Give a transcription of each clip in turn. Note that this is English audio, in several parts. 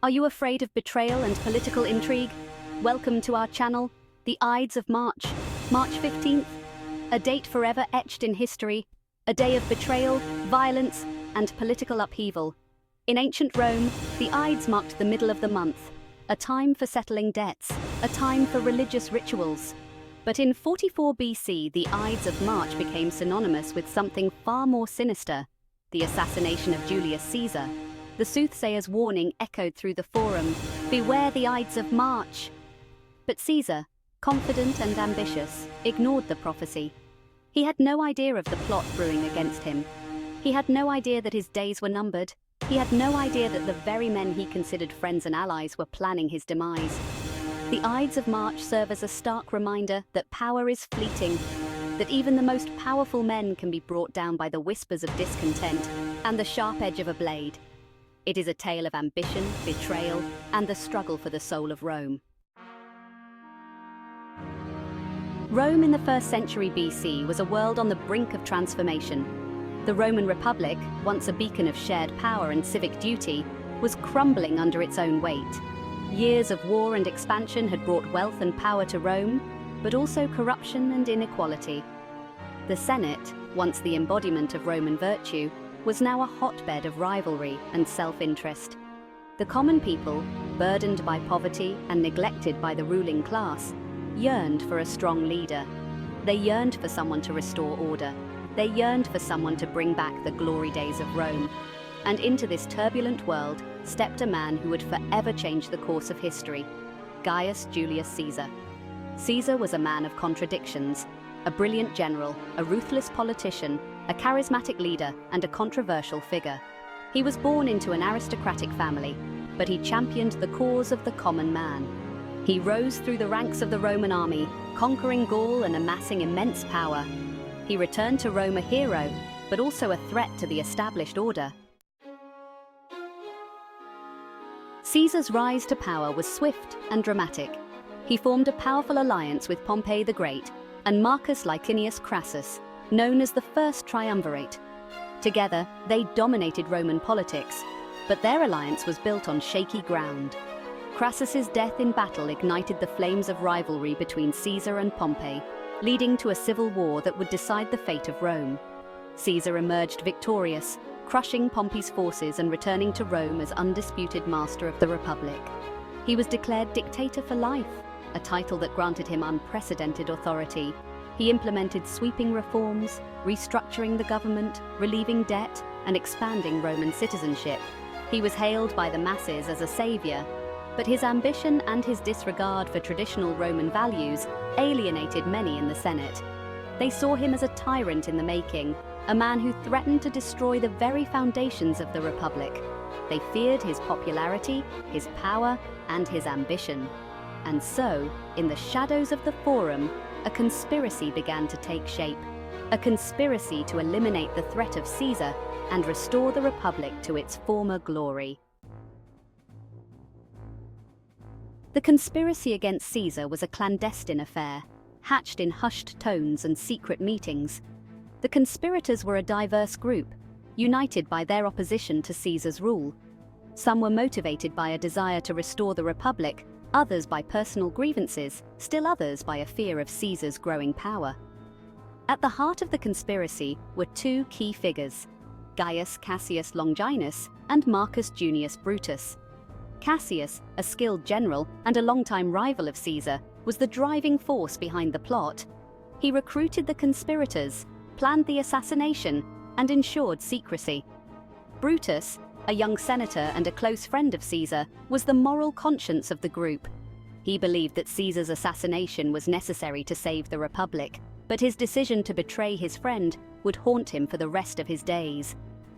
Are you afraid of betrayal and political intrigue? Welcome to our channel, the Ides of March, March 15th, a date forever etched in history, a day of betrayal, violence, and political upheaval. In ancient Rome, the Ides marked the middle of the month, a time for settling debts, a time for religious rituals. But in 44 BC, the Ides of March became synonymous with something far more sinister, the assassination of Julius Caesar. The soothsayer's warning echoed through the forum, "Beware the Ides of March." But Caesar, confident and ambitious, ignored the prophecy. He had no idea of the plot brewing against him. He had no idea that his days were numbered. He had no idea that the very men he considered friends and allies were planning his demise. The Ides of March serve as a stark reminder that power is fleeting, that even the most powerful men can be brought down by the whispers of discontent and the sharp edge of a blade. It is a tale of ambition, betrayal, and the struggle for the soul of Rome. Rome in the 1st century BC was a world on the brink of transformation. The Roman Republic, once a beacon of shared power and civic duty, was crumbling under its own weight. Years of war and expansion had brought wealth and power to Rome, but also corruption and inequality. The Senate, once the embodiment of Roman virtue, was now a hotbed of rivalry and self-interest. The common people, burdened by poverty and neglected by the ruling class, yearned for a strong leader. They yearned for someone to restore order. They yearned for someone to bring back the glory days of Rome. And into this turbulent world stepped a man who would forever change the course of history, Gaius Julius Caesar. Caesar was a man of contradictions, a brilliant general, a ruthless politician, a charismatic leader, and a controversial figure. He was born into an aristocratic family, but he championed the cause of the common man. He rose through the ranks of the Roman army, conquering Gaul and amassing immense power. He returned to Rome a hero, but also a threat to the established order. Caesar's rise to power was swift and dramatic. He formed a powerful alliance with Pompey the Great and Marcus Licinius Crassus, known as the First Triumvirate. Together, they dominated Roman politics, but their alliance was built on shaky ground. Crassus's death in battle ignited the flames of rivalry between Caesar and Pompey, leading to a civil war that would decide the fate of Rome. Caesar emerged victorious, crushing Pompey's forces and returning to Rome as undisputed master of the Republic. He was declared dictator for life, a title that granted him unprecedented authority. He implemented sweeping reforms, restructuring the government, relieving debt, and expanding Roman citizenship. He was hailed by the masses as a savior, but his ambition and his disregard for traditional Roman values alienated many in the Senate. They saw him as a tyrant in the making, a man who threatened to destroy the very foundations of the Republic. They feared his popularity, his power, and his ambition. And so, in the shadows of the Forum, a conspiracy began to take shape. A conspiracy to eliminate the threat of Caesar and restore the Republic to its former glory. The conspiracy against Caesar was a clandestine affair, hatched in hushed tones and secret meetings. The conspirators were a diverse group, united by their opposition to Caesar's rule. Some were motivated by a desire to restore the Republic, others by personal grievances, still others by a fear of Caesar's growing power. At the heart of the conspiracy were two key figures, Gaius Cassius Longinus and Marcus Junius Brutus. Cassius, a skilled general and a longtime rival of Caesar, was the driving force behind the plot. He recruited the conspirators, planned the assassination, and ensured secrecy. Brutus, a young senator and a close friend of Caesar, was the moral conscience of the group. He believed that Caesar's assassination was necessary to save the Republic, but his decision to betray his friend would haunt him for the rest of his days.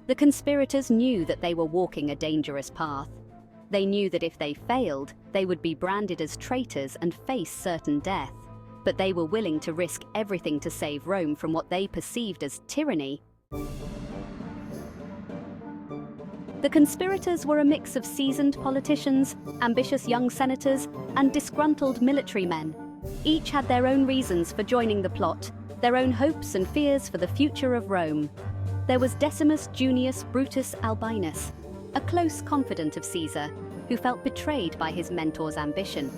The conspirators knew that they were walking a dangerous path. They knew that if they failed, they would be branded as traitors and face certain death. But they were willing to risk everything to save Rome from what they perceived as tyranny. The conspirators were a mix of seasoned politicians, ambitious young senators, and disgruntled military men. Each had their own reasons for joining the plot, their own hopes and fears for the future of Rome. There was Decimus Junius Brutus Albinus, a close confidant of Caesar, who felt betrayed by his mentor's ambition.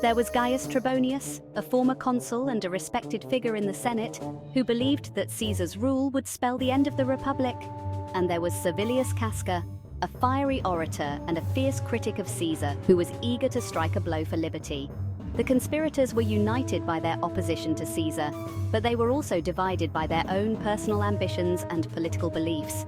There was Gaius Trebonius, a former consul and a respected figure in the Senate, who believed that Caesar's rule would spell the end of the Republic. And there was Servilius Casca, a fiery orator and a fierce critic of Caesar who was eager to strike a blow for liberty. The conspirators were united by their opposition to Caesar, but they were also divided by their own personal ambitions and political beliefs.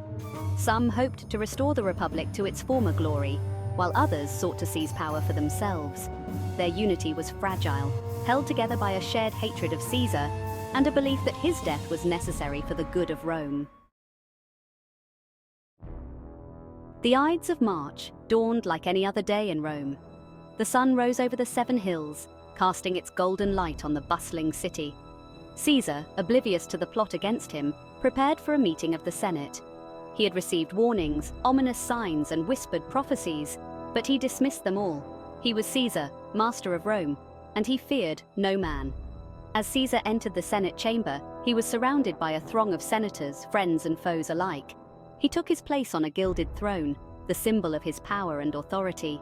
Some hoped to restore the Republic to its former glory, while others sought to seize power for themselves. Their unity was fragile, held together by a shared hatred of Caesar and a belief that his death was necessary for the good of Rome. The Ides of March dawned like any other day in Rome. The sun rose over the 7 hills, casting its golden light on the bustling city. Caesar, oblivious to the plot against him, prepared for a meeting of the Senate. He had received warnings, ominous signs, and whispered prophecies, but he dismissed them all. He was Caesar, master of Rome, and he feared no man. As Caesar entered the Senate chamber, he was surrounded by a throng of senators, friends and foes alike. He took his place on a gilded throne, the symbol of his power and authority.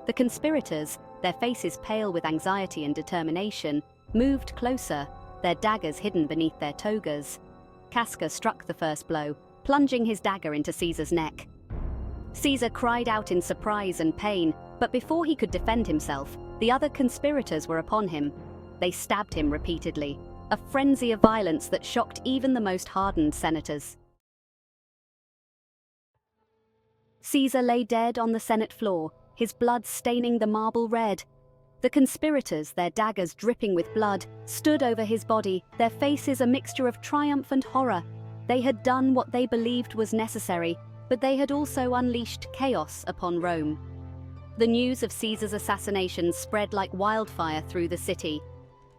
The conspirators, their faces pale with anxiety and determination, moved closer, their daggers hidden beneath their togas. Casca struck the first blow, plunging his dagger into Caesar's neck. Caesar cried out in surprise and pain, but before he could defend himself, the other conspirators were upon him. They stabbed him repeatedly, a frenzy of violence that shocked even the most hardened senators. Caesar lay dead on the Senate floor, his blood staining the marble red. The conspirators, their daggers dripping with blood, stood over his body, their faces a mixture of triumph and horror. They had done what they believed was necessary, but they had also unleashed chaos upon Rome. The news of Caesar's assassination spread like wildfire through the city.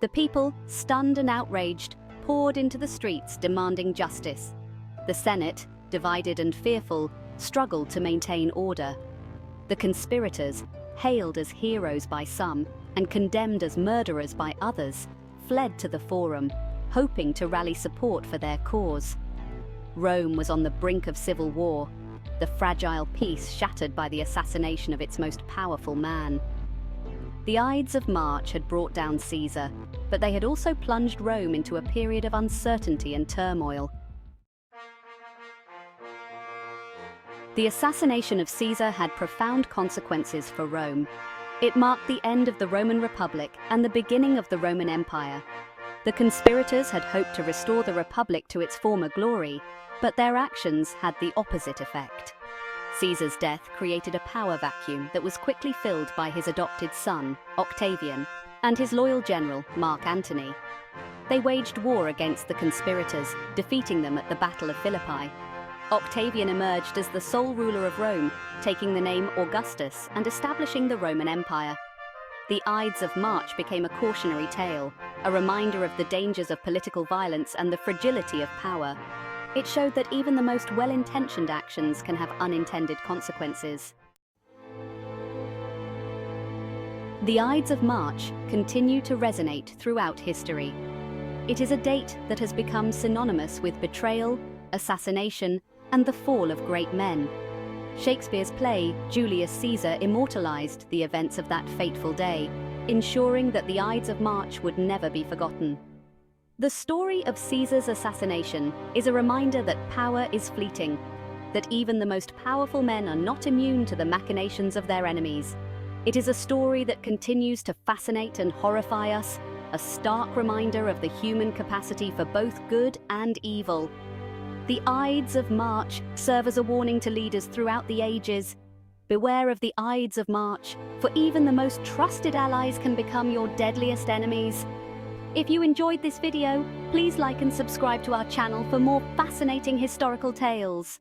The people, stunned and outraged, poured into the streets demanding justice. The Senate, divided and fearful, struggled to maintain order. The conspirators, hailed as heroes by some and condemned as murderers by others, fled to the Forum, hoping to rally support for their cause. Rome was on the brink of civil war, the fragile peace shattered by the assassination of its most powerful man. The Ides of March had brought down Caesar, but they had also plunged Rome into a period of uncertainty and turmoil. The assassination of Caesar had profound consequences for Rome. It marked the end of the Roman Republic and the beginning of the Roman Empire. The conspirators had hoped to restore the Republic to its former glory, but their actions had the opposite effect. Caesar's death created a power vacuum that was quickly filled by his adopted son, Octavian, and his loyal general, Mark Antony. They waged war against the conspirators, defeating them at the Battle of Philippi. Octavian emerged as the sole ruler of Rome, taking the name Augustus and establishing the Roman Empire. The Ides of March became a cautionary tale, a reminder of the dangers of political violence and the fragility of power. It showed that even the most well-intentioned actions can have unintended consequences. The Ides of March continue to resonate throughout history. It is a date that has become synonymous with betrayal, assassination, and the fall of great men. Shakespeare's play, Julius Caesar, immortalized the events of that fateful day, ensuring that the Ides of March would never be forgotten. The story of Caesar's assassination is a reminder that power is fleeting, that even the most powerful men are not immune to the machinations of their enemies. It is a story that continues to fascinate and horrify us, a stark reminder of the human capacity for both good and evil. The Ides of March serve as a warning to leaders throughout the ages. Beware of the Ides of March, for even the most trusted allies can become your deadliest enemies. If you enjoyed this video, please like and subscribe to our channel for more fascinating historical tales.